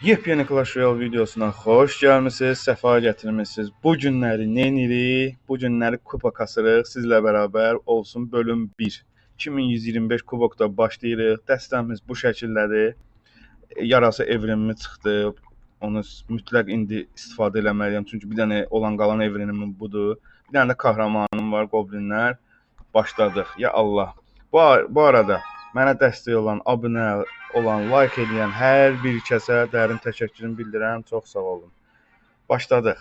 Yepyeni Clash Royale videosuna xoş gəlmisiniz, səfa gətirmisiniz. Bu günləri nə edirik? Bu günləri kupa kasırıq sizlə bərabər olsun bölüm 1. 2125 kubokda başlayırıq. Dəstəmiz bu şəkildədir. Yarası evrenimi çıxdı. Onu mütləq indi istifadə eləməliyəm. Çünki bir dənə olan qalan evrenimim budur. Bir dənə də kahramanım var, goblinlər. Başladıq. Ya Allah. Bu arada mənə dəstək olan, abunə olan, like edən hər bir kəsə dərin təşəkkürümü bildirirəm. Çox sağ olun. Başladıq.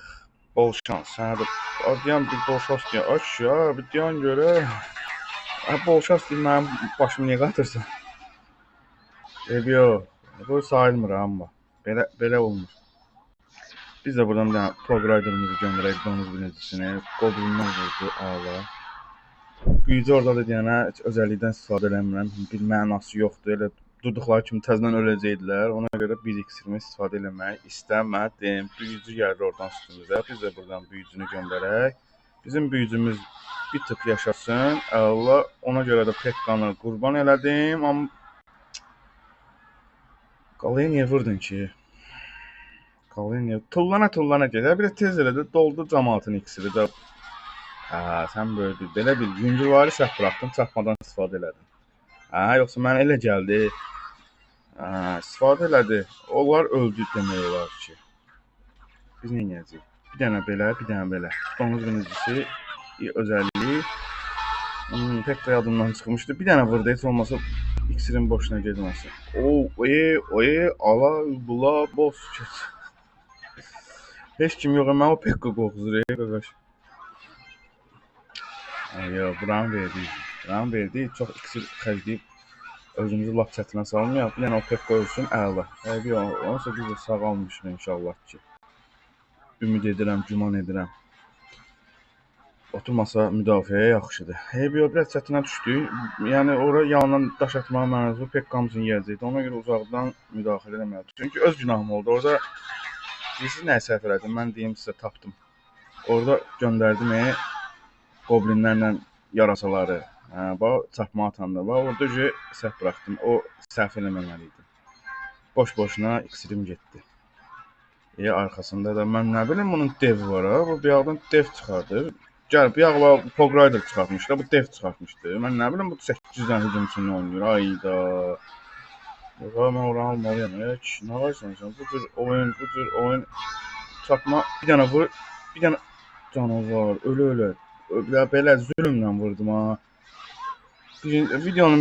Bol şans. Sənə də deyən bir bol şans deyə. Aşağı bir deyən görə. Bol şans deyil, mənim başımı niyə qatırsan? Yox. Bu sayılmır amma. Belə olmur. Biz də buradan bir dənə Progrider'ımızı göndərək donuz birincisini. Goblinlər vurdu ağla. Büyücü orada da deyənə heç özəllikdən istifadə eləmirəm. Bir mənası yoxdur. Elə durduqları kimi təzədən öləcəkdilər. Ona görə 1x-imi istifadə eləmək istəmədim. Büyücü gəlir oradan üstümüzə. Biz də buradan büyücünü göndərək. Bizim büyücümüz bir tık yaşasın. Allah, ona görə də Pekkanı qurban elədim. Amma qalaya niyə vurdun ki? Qalaya niyə? Tullana gedir. Bir də tez elədi. Doldu cəmaatın iksiri də. Sən böyle belə bir yüngülvari səhv buraxdın, çatmadan istifadə elədin. Yoxsa mən elə gəldi. İstifadə elədi. Onlar öldü demək olar ki. Biz nə edəcəyik? Bir dənə belə, bir dənə belə. Donuz birincisi özəlliyi. Pek də yadımdan çıxmışdı. Bir dənə vurdu, heç olmasa iksirin boşuna getməsin. Ala, bula, boş keç. Heç kim yox, mən o Pekka qoxuzur, qardaş. Yox, buranı verdi. Çox iksir xərcləyib özümüzü lap çətinə salmayaq. Bir dənə o Pekka ölsün, əla. Onsa biz də sağ almışıq inşallah ki. Ümid edirəm, güman edirəm. Oturmasa müdafiəyə yaxşıdır. Biraz çətinə düşdük. Yəni ora yanından daş atmağa mənasız Pekkamızın yiyəcəkdi. Ona görə uzaqdan müdaxilə eləmədim. Çünki öz günahım oldu. Orada siz nə səhv elədim? Mən deyim sizə tapdım. Orada göndərdim goblinlərlə yarasaları. Bax çapma atanda. Bax orada səhv buraxdım. O səhv eləməməliydim. Boş-boşuna iksirim getdi. Arxasında da mən nə bilim bunun dev var ha. Bu bir dev çıxardır. Gəl bir ağla Progrider çıxartmışdı. Bu dev çıxartmışdı. Mən nə bilim bu 800-dən hücumçunu oynayır. Ayda. Mən oranı almalıyam. Nə varsan sən? Bu cür oyun çapma. Bir dənə vur. Bir dənə canavar. Ölə. Belə zülmlə vurdum ha. Videonun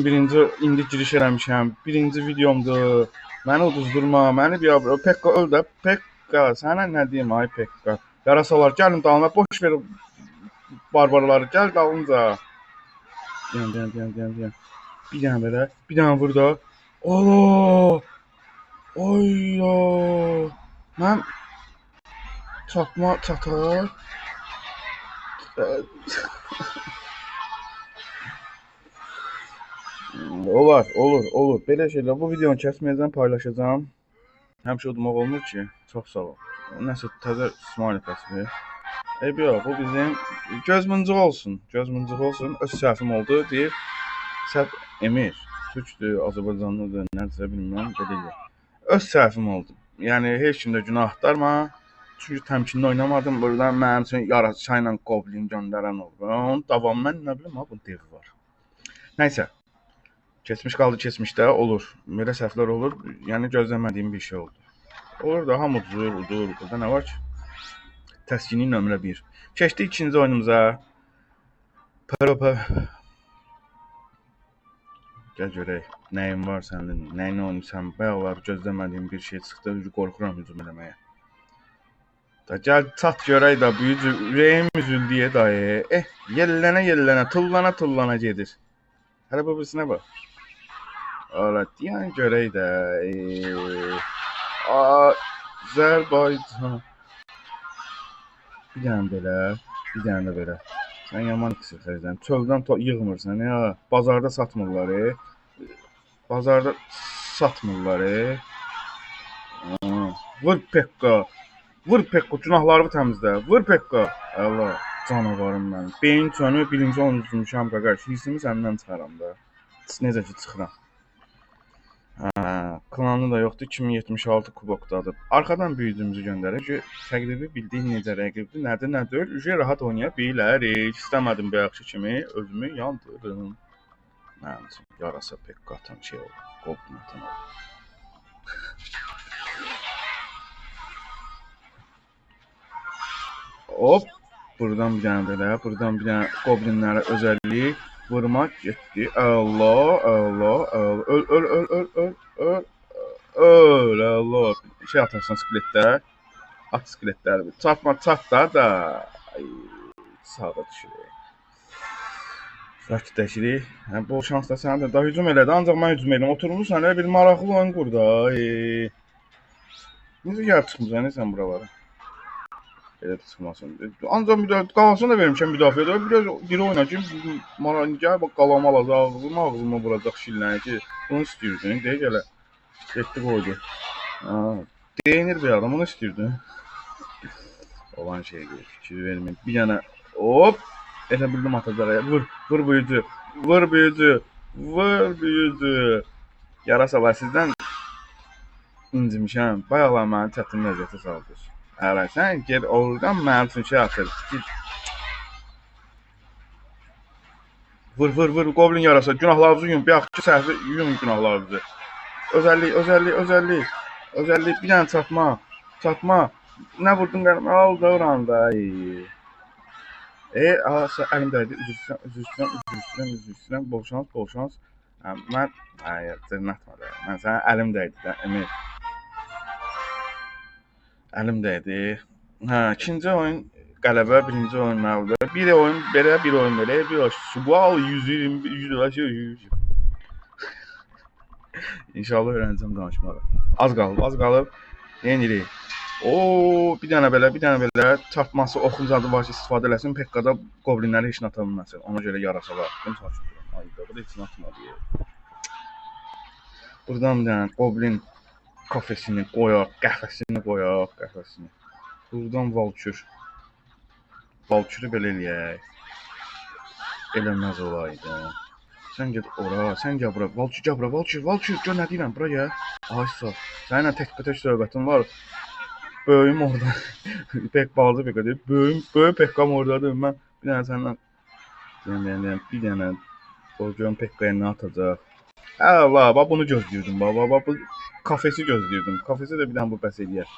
indi giriş eləmişəm. Birinci videomdur. Məni uduzdurma. Məni bir Pekka öl də. Pekka, sənə nə deyim ay Pekka. Yarasalar gəlin dalına. Boş ver barbarları. Gəl dalınca. Deyən. Bir dənə belə. Bir dənə vur da. Allah! Ayda! Mən çatma çatar. Olur. Belə şeylər. Bu videonu kəsməyəcəm, paylaşacağam. Həmişə udmaq olmur ki. Çox sağ ol. Nəsə təzə smiley kəsmir. Yox, bu bizim gözmüncük olsun. Öz səhvim oldu deyir. Səhv Emir. Türkdür, Azərbaycanlıdır, nədirsə bilmirəm, belə. Öz səhvim oldu. Yəni heç kimdə günah axtarma. Çünki təmkinli oynamadım. Buradan mənim üçün yarasa ilə goblin göndərən oldu. Davam mən nə bilim ha bu dev var. Nəysə. Keçmiş qaldı keçmişdə olur. Belə səhvlər olur. Yəni gözləmədiyim bir şey oldu. Olur da hamı udur. Burada nə var ki? Təskini nömrə 1. Keçdik ikinci oyunumuza. Gəl görək. Nəyin var sənin? Nəyini oynayırsan? Bayaqlar gözləmədiyim bir şey çıxdı. Qorxuram hücum eləməyə. Da gəl çat görək də büyücü ürəyim üzüldüyə dayı. Yellənə, tullana gedir. Hələ bu birisinə bax. Ala deyən görək də. Azərbaycan. Bir dənə də belə. Sən yaman iksir xərcdən. Çöldən yığmırsan ya. Bazarda satmırlar. Vur Pekka. Günahlarımı təmizlə. Vur Pekka. Allah, canavarım mənim. Beyin sönü birinci onu üzmüşəm qaqaş. Hissimi səndən çıxaram da. Necə ki çıxıram. klanı da yoxdur. 2076 kubokdadır. Arxadan büyüdüyümüzü göndərir ki, təqribi bildiyin necə rəqibdir, nədir, nə deyil. Ücə rahat oynaya bilərik. İstəmədim bayaqçı kimi özümü yandırım. Mənim üçün yarasa pek qatan şey oldu. Qopnatan oldu. Hop. Buradan bir dənə belə, buradan bir dənə goblinlərə özəllik. Vurmaq getdi. Allah, Allah, Allah. Öl. Allah. Şey atarsan skeletlər. At skeletləri. Çat da. Ay, sağa düşür. Rakitləşirik. Yəni, bol şans da sənə də. Daha hücum elədi. Ancaq mən hücum edim. Oturmuşsan, elə bir maraqlı oyun qurdu. Necə gəlib çıxmısan, sən buralara? Elə çıxmasın. Ancaq qalasını da vermişəm müdafiədə. Biraz biri oynayacaq. Gəl, bax, qalamı alacaq. Ağzıma vuracaq şilləni ki, bunu istəyirdin. Deyək elə. Getdi qoydu. Deyinir bir adam, onu istəyirdin. Olan şey deyil. Fikir verməyin. Bir yana, hop. Elə bildim atacaq. Vur büyücü. Yarasalar sizdən incimişəm. Bayaqlar məni çətin vəziyyətə saldınız. Hələ sən gel oradan mənim üçün şey atır. Vur, goblin yarasa. Günahlarınızı yum. Bir axı səhvi yum günahlarınızı. Özəllik. Bir dənə çatma. Nə vurdun qələm? Al da oranda. Əlimdəydi. Üzr istəyirəm. Bol şans. Mən, cənnətmədə. Mən sənə əlimdəydi də, Emil. Əlimdəydi. İkinci oyun qələbə, birinci oyun məğlubiyyə. Bir oyun belə, bir oyun belə. Bir sual 100. İnşallah öyrənəcəm danışmağı. Az qalıb. Yenirik. Bir dənə belə çarpması, oxuncadı var ki, istifadə eləsin. Pekkada goblinləri heç nə ata bilməsin. Ona görə yarasalar. Bunu saçıyorum. Ayda, bu da heç nə atmadı. Buradan bir dənə goblin kafesini qoyaq, qəhvəsini. Buradan Valkürü belə eləyək. Eləməz olaydı. Sən get ora, sən gəl bura. Valkür, gör nə deyirəm, bura gəl. Ay sağ. Səninlə tək söhbətim var. Böyüyüm orada. Pek balaca pek deyil. Böyük pekkam oradadır. Mən bir dənə səndən bir dənə Borcun pekkaya nə atacaq. Allah, bax bunu gözləyirdim. Bax bu kafesi gözləyirdim. Kafesi də bir dənə bu bəs eləyər.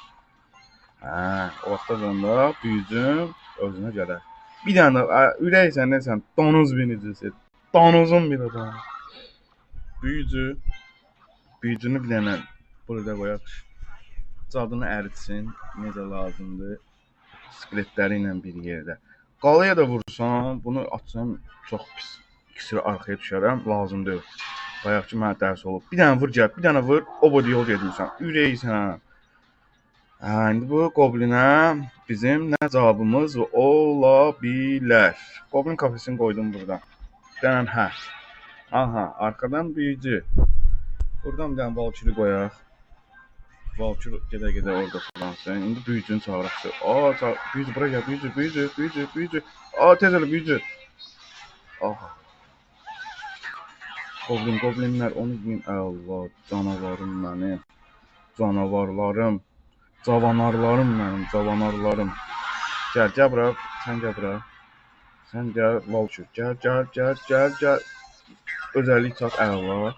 O vaxtda onda büyücüm özünə gələr. Bir dənə ürəksən nəsən? Donuz binicisi. Donuzun bir adam. Büyücünü bir dənə burada qoyaq. Cadını əritsin, necə lazımdır. Skeletləri ilə bir yerdə. Qalaya da vursam, bunu atsam çox pis. İkisini arxaya düşərəm, lazım deyil. Bayaqçı mənə dərs olub. Bir dənə vur, o boyda yol gedirsən. Ürəksən. İndi bu goblinə bizim nə cavabımız ola bilər. Goblin kafesini qoydum burada. Bir dənə Aha, arxadan büyücü. Buradan bir dənə Valkürü qoyaq. Valkür gedə orada fırlansın. İndi büyücünü çağıraq. Büyücü bura gəl, büyücü. Tez elə büyücü. Aha. Goblinlər onu yiyin. Allah, canavarım mənim. Cavanarlarım mənim. Gəl bura. Sən gəl, Valkür. Gəl. Özəllik çat, Allah.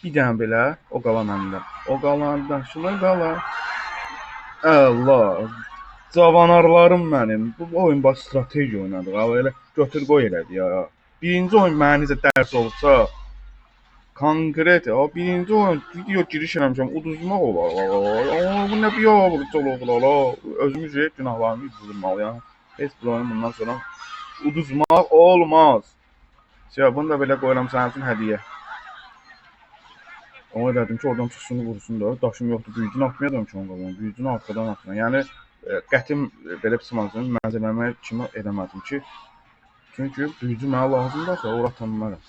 Bir dənə belə, o qala məndə. O qalandan, şuna qala. Allah. Cavanarlarım mənim. Bu oyun baş strateji oynadı. Elə götür qoy elədi ya. Birinci oyun mənə necə dərs olubsa, konkret, birinci oyun video giriş eləmişəm, uduzmaq olar. Bu nə biabırçı olublar. Özümüz günahlarımı uduzmalıyam. Heç bir oyun bundan sonra uduzmaq olmaz. Bunu da belə qoyuram sənin üçün hədiyyə. Ona dedim ki, oradan çıxsın, vursun da. Daşım yoxdur, büyücünü atmayacam ki, büyücünü arxadan atmayacam. Yəni, qətim belə pısmazdım, mənzələmək kimi eləmədim ki, çünki büyücü mənə lazımdırsa, ora atanmaram.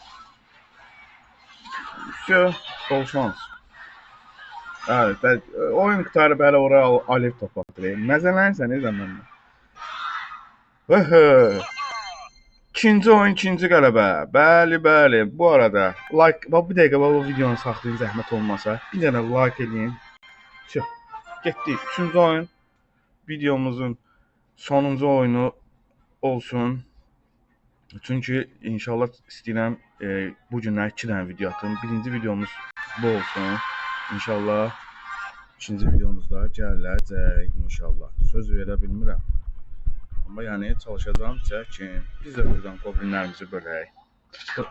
Bol şans. Oyun qutarı belə oraya alev toplatır. Məzələnsən, məndən. İkinci oyun, ikinci qələbə. Bəli, bəli. Bu arada like, bax bir dəqiqə bu videonu saxlayın zəhmət olmasa. Bir dənə like eləyin. Çıx. Getdik. Üçüncü oyun videomuzun sonuncu oyunu olsun. Çünki inşallah istəyirəm bu günlər 2 dənə video atım. Birinci videomuz bu olsun. İnşallah ikinci videomuzda gələcək inşallah. Söz verə bilmirəm. Amma yəni çalışacağam ki, biz də buradan goblinlərimizi bölək.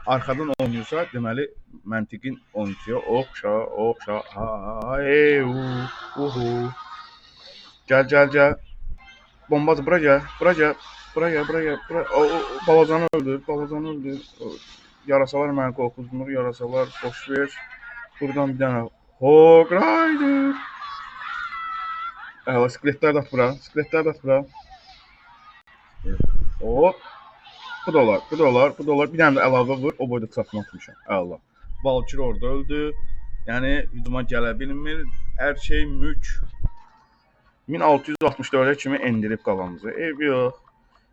Arxadan oynayırsa, deməli məntiqin oyunçuya oxşa. Ay, uhu. Gəl. Bombaz bura gəl. O balazanı öldür. Yarasalar məni qorxutmur, yarasalar boş ver. Buradan bir dənə Hog Rider. Skeletlər də at bura. Hop. Bu da olar. Bir dənə də əlavə vur. O boyda çatma atmışam. Allah. Valkyrie orada öldü. Yəni hücuma gələ bilmir. Hər şey mülk. 1664-ə kimi endirib qalanımızı. Ev yox.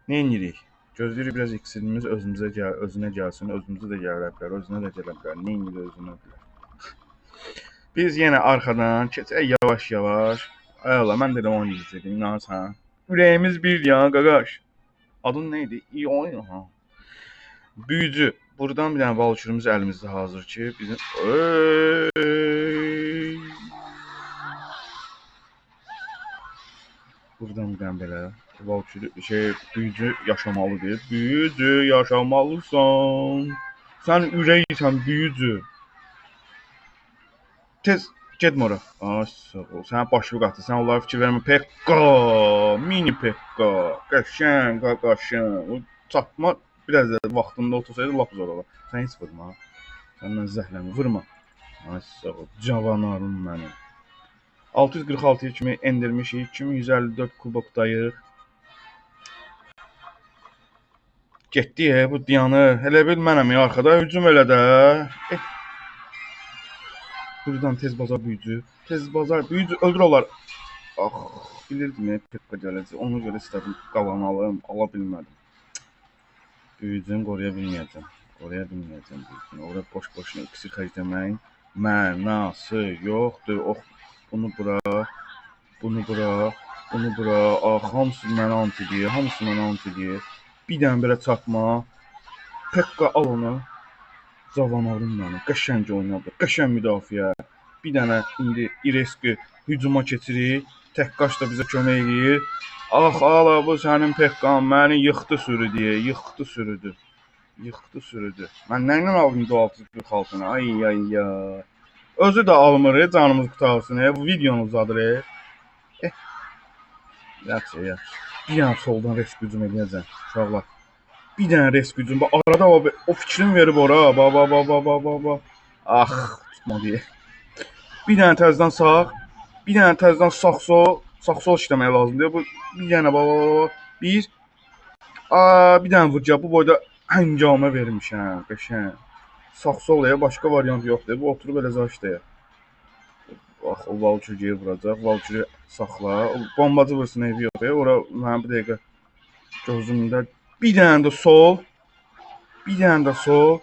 Nə edirik? Gözləyirik biraz iksirimiz özünə gəlsin. Özümüzə də gələ bilər. Nə edirik özünə bilər. Biz yenə arxadan keçək yavaş. Ay Allah, mən də elə oynayacaqdım. İnanırsan. Ürəyimiz bir ya, qaqaş. Adın neydi? İyi ha. Büyücü. Buradan bir dənə Valkyrimiz əlimizdə hazır ki, bizim buradan bir dənə belə Valkyrie büyücü yaşamalıdır. Büyücü yaşamalısan. Sən ürəksən büyücü. Tez getmə ora. Sağ ol. Sən başını qatdı. Sən onlara fikir vermə. Pekka, mini Pekka. Qəşəng, qaqaşın. Çatma biraz da vaxtında otursaydı lap zor olar. Sən heç vurma. Səndən zəhləmi vurma. Ay sağ ol. Cavanarım mənim. 646 kimi endirmişik. 2154 kubokdayıq. Getdi bu diyanı. Elə bil mənəm ya arxada hücum elə də. Buradan tez bazar büyücü. Büyücü öldür onlar. Bilirdim Pekka gələcək. Ona görə istədim qalanı alım. Ala bilmədim. Büyücünü qoruya bilməyəcəm. Büyücünü. Orada boş-boşuna iksir xərcləməyin mənası yoxdur. Bunu bura. Hamısı mənə antidir. Bir dənə belə çatma. Pekka al onu. Cavanarım mənim. Qəşəng oynadı. Qəşəng müdafiə. Bir dənə indi İreski hücuma keçirik. Təkkaş da bizə kömək edir. Ala bu sənin Pekkan məni yıxdı sürüdü. Mən nə ilə aldım 646-nı? Ay. Özü də almır, canımız qutarsın. Bu videonu uzadır. Yaxşı. Bir dənə soldan risk hücum edəcəm. Uşaqlar. Bir dənə risk hücum. Arada o fikrini verib ora. Ba. Tutmadı. Bir dənə təzədən sağ. Bir dənə təzədən sağ-sol. Sağ-sol işləmək lazımdır. Bu bir dənə bir dənə vuracaq. Bu boyda həngamə vermişəm. Qəşəng. Sağ-sol başqa variant yoxdur. Bu oturub elə zaşdır. Bax, o Valkyrie vuracaq. Valkyrie saxla. Bombacı vursun evi yox. Ora mənim bir dəqiqə gözümdə. Bir dənə də sol.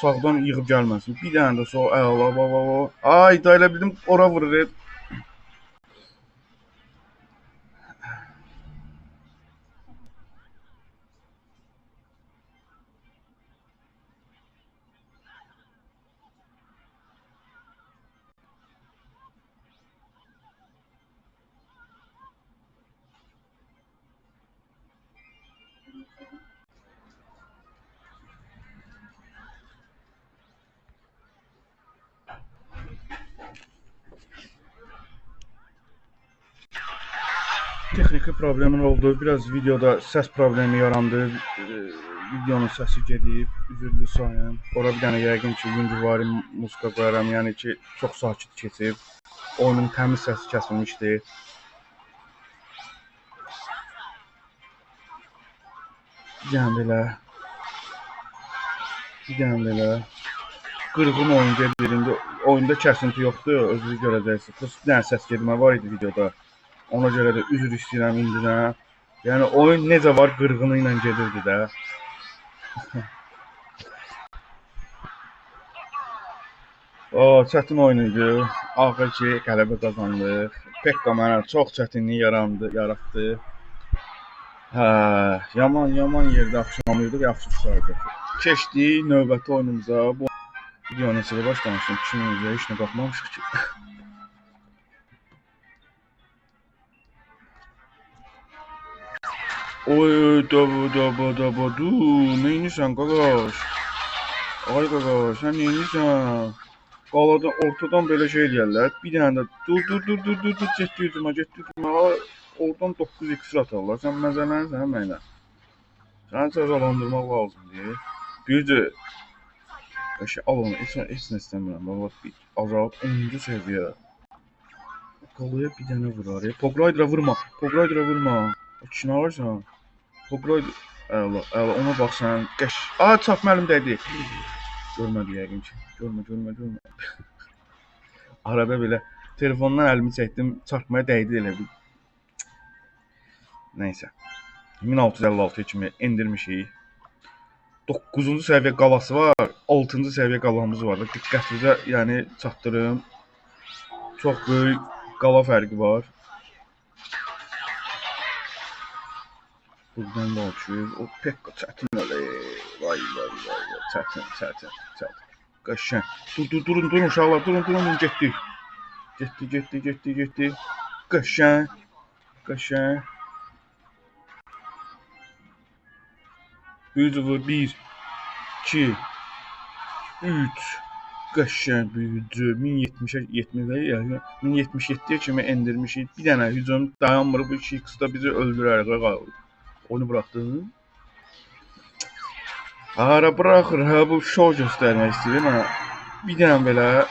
Sağdan yığıb gəlməsin. Bir dənə də sol. Əla. Ay, da elə bildim ora vurur. Texniki problemin oldu. Biraz videoda səs problemi yarandı. Videonun səsi gedib. Üzürlü sayın. Ora bir dənə yəqin ki, yüngülvari muzika qoyaram. Yəni ki, çox sakit keçib. Oyunun təmiz səsi kəsilmişdi. Bir dənə belə. Qırğın oyun gedir. İndi oyunda kəsinti yoxdur. Özünüz görəcəksiniz. Bir dənə səs gedmə var idi videoda. Ona görə də üzr istəyirəm indidən. Yəni oyun necə var qırğını ilə gedirdi də. O, çətin oyun idi. Axır ki, qələbə qazandıq. Pekka mənə çox çətinlik yaratdı. Hə, yaman yerdə axşamlaydıq, yaxşı çıxardıq. Keçdik növbəti oyunumuza. Bu video neçədə başlamışdım? 2000-də heç nə baxmamışıq ki. Oy, du. Neynirsən qaqaş? Ay qaqaş, sən neynirsən? Qaladan, ortadan belə şey eləyərlər. Bir dənə də dur, getdi hücuma. Oradan 9x atarlar. Sən məzələnirsən mənə. Səni cəzalandırmaq lazımdır. Bircə al onu, heç nə istəmirəm. Bax, azalt 10-cu səviyyə. Qalaya bir dənə vurar. Pograydra vurma. O kişi nə varsan? Pograydra, əla, ona bax sən. Çap mənim dədi. Görmədi yəqin ki. Görmə. Arada belə telefondan əlimi çəkdim, çarpmaya dəydi elə bir. Nəysə. 1656 kimi endirmişik. 9-cu səviyyə qalası var, 6-cı səviyyə qalamız var. Diqqətinizə, yəni çatdırım. Çox böyük qala fərqi var. Buradan da uçuyor. O Pekka çətin öyle. Vay. Çətin. Qaşən. Durun uşaqlar, durun. Getdi. Qaşən. Büyüdü vur. 1, 2, 3. Qaşən büyüdü. 1077'ye kimi endirmişik. Bir dənə hücum dayanmır. Bu 2x-da bizi öldürər. Onu bıraktın. Ara bırakır. Ha bu şov göstermek istedim ama bir dənə belə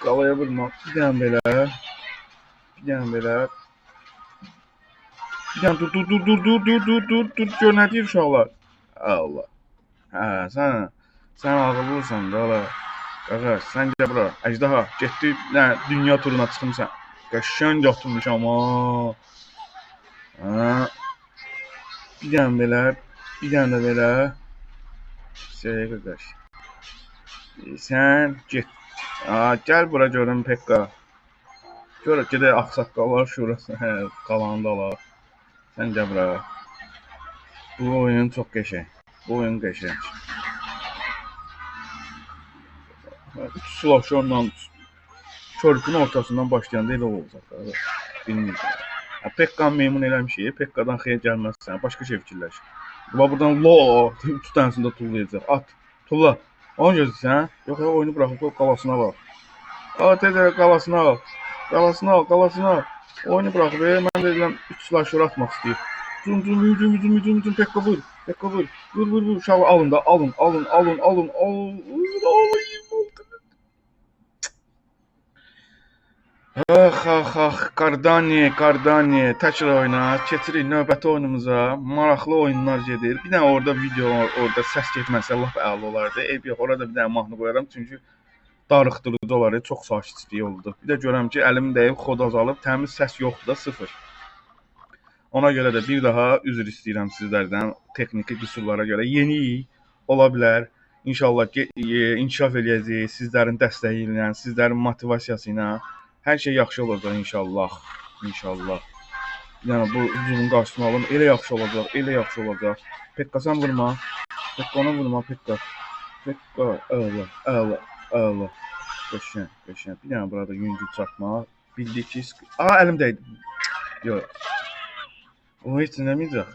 qalaya vurmaq. Bir dənə belə. Dur. Gör nə deyir uşaqlar. Allah. Hə, sən ağıllısın da ala. Qaqaş, sən gəl bura. Əjdaha, getdi, dünya turuna çıxmısan. Qəşəng yatmış amma. Hə. Bir dənə belə. Qaqaş. Sən get. Gəl bura görüm Pekka. Gör gedək ağsaqqallar şurası, qalanında ala. Sən gəl bura. Bu oyun çox qəşəng. Üç slasherla körpünün ortasından başlayanda elə olacaq. Bilmirəm. Pekkan memnun eləmişik. Pekkadan xeyir gəlməz sən. Başqa şey fikirləş. Buradan 3 dənəsində tullayacaq. At. Tulla. Onu gözləyirsən? Yox, oyunu buraxıb qalasına bax. Tezə qalasına al. Oyunu buraxıb. Mən də deyirəm 3 slasher atmaq istəyir. Hücum. Pekka vur. Vur. Uşağı alın. Kardani. Təkrar oyna. Keçirik növbəti oyunumuza. Maraqlı oyunlar gedir. Bir dənə orada video, orada səs getməsə lap əla olardı. Eyb yox, orada bir dənə mahnı qoyaram. Çünki darıxdırıcı olar, çox sakitlik oldu. Bir də görəm ki, əlim dəyib, xod azalıb, təmiz səs yoxdur da, 0. Ona görə də bir daha üzr istəyirəm sizlərdən texniki qüsurlara görə. Yeni ola bilər. İnşallah inkişaf eləyəcəyik sizlərin dəstəyi ilə, sizlərin motivasiyası ilə. Hər şey yaxşı olacaq inşallah. Yəni bu hücumun qarşısını alım. Elə yaxşı olacaq. Pekka sən vurma. Pekka. Əla. Qəşəng. Bir dənə burada yüngül çarpma. Bildik ki, əlim dəydi. Yox. O heç nəməyəcək.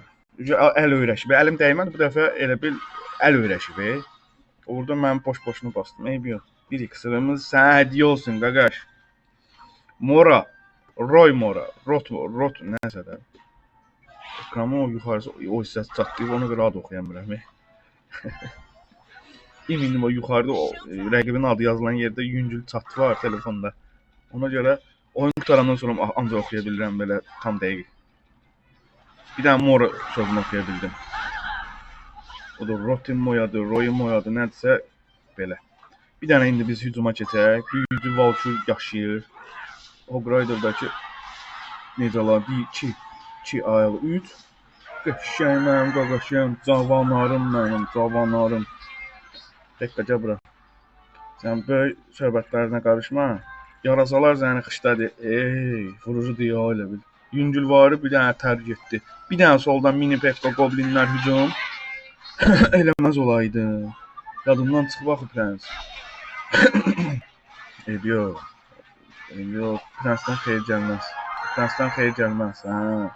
Əl öyrəşib. Əlim dəymədi, bu dəfə elə bil əl öyrəşib. Orada mən boş-boşunu bastım. Eyb yox. Bir iksirimiz sənə hədiyyə olsun, qaqaş. Mora. Rot nəsə də. Ekranın o yuxarısı, o hissəsi çatlayıb, ona görə ad oxuya bilmirəm. Eminim o yuxarıda rəqibin adı yazılan yerdə yüngül çatı var telefonda. Ona görə oyun qutarandan sonra ancaq oxuya bilirəm belə tam dəqiq. Bir dənə Mora sözünü oxuya bildim. O da Roy Moyadır, nədirsə belə. Bir dənə indi biz hücuma keçək. Büyücü Valkyr yaşayır. Hog Rider'dakı necə olar? 1, 2, ayaqlı 3. Qəşəng mənim qaqaşım, cavanlarım mənim, cavanlarım. Dəqiqəcə bura. Sən böyük söhbətlərinə qarışma. Yarasalar səni xışladı. Ey, vurucu deyə elə bil. Yüngülvarı bir dənə tər getdi. Bir dənə soldan mini pekka goblinlər hücum eləməz olaydı. Yadımdan çıxıb axı prens. Yox. Yox, prensdən xeyir gəlməz. Prensdən xeyir gəlməz. Hə.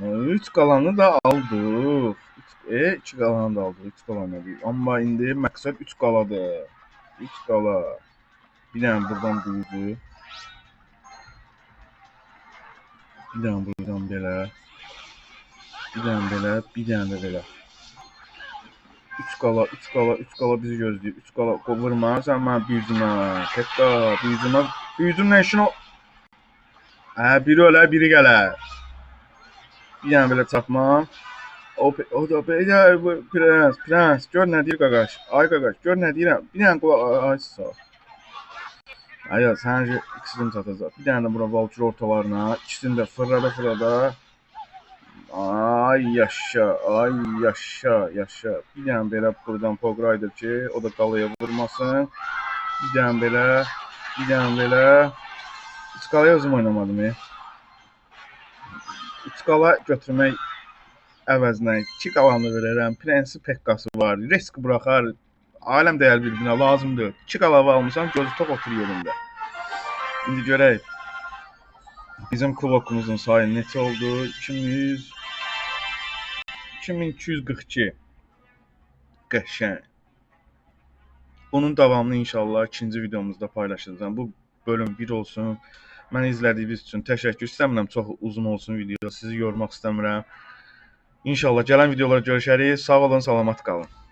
3 qalanı da aldıq. 2 qalanı da aldıq. 3 qalanı da. Amma indi məqsəd 3 qaladır. 3 qala. Bir dənə buradan büyüdü. Bir dənə buradan belə. Bir dənə belə, bir dənə də belə. 3 qala, 3 qala, 3 qala bizi gözləyir. 3 qala vurma, sən mənə büyüdümə. Tekka, büyüdümə. Büyüdüm nə işin o? Hə, biri ölər, biri gələr. Bir dənə belə çapmam. O da belə prens, gör nə deyir qaqaş. Ay qaqaş, gör nə deyirəm. Bir dənə qulaq, ay sağ. Ay ya, səncə ikisini çatacaq. Bir dənə də bura Valkyrie ortalarına, ikisini də fırlada. Ay yaşa, ay yaşa, yaşa. Bir dənə belə buradan Pog Rider ki, o da qalaya vurmasın. Bir dənə belə, bir dənə belə. 3 qalaya özüm oynamadım. 3 qala götürmək əvəzinə 2 qalanı verərəm. Prensi pekkası var. Risk buraxar. Aləm dəyər bir-birinə lazımdır. 2 qalava almışam, gözü top otur yerində. İndi görək. Bizim kulokumuzun sayı neçə oldu? 2242. Qəşəng. Bunun davamını inşallah ikinci videomuzda paylaşacağam. Bu bölüm 1 olsun. Məni izlədiyiniz üçün təşəkkür. İstəmirəm çox uzun olsun video. Sizi yormaq istəmirəm. İnşallah gələn videolarda görüşərik. Sağ olun, salamat qalın.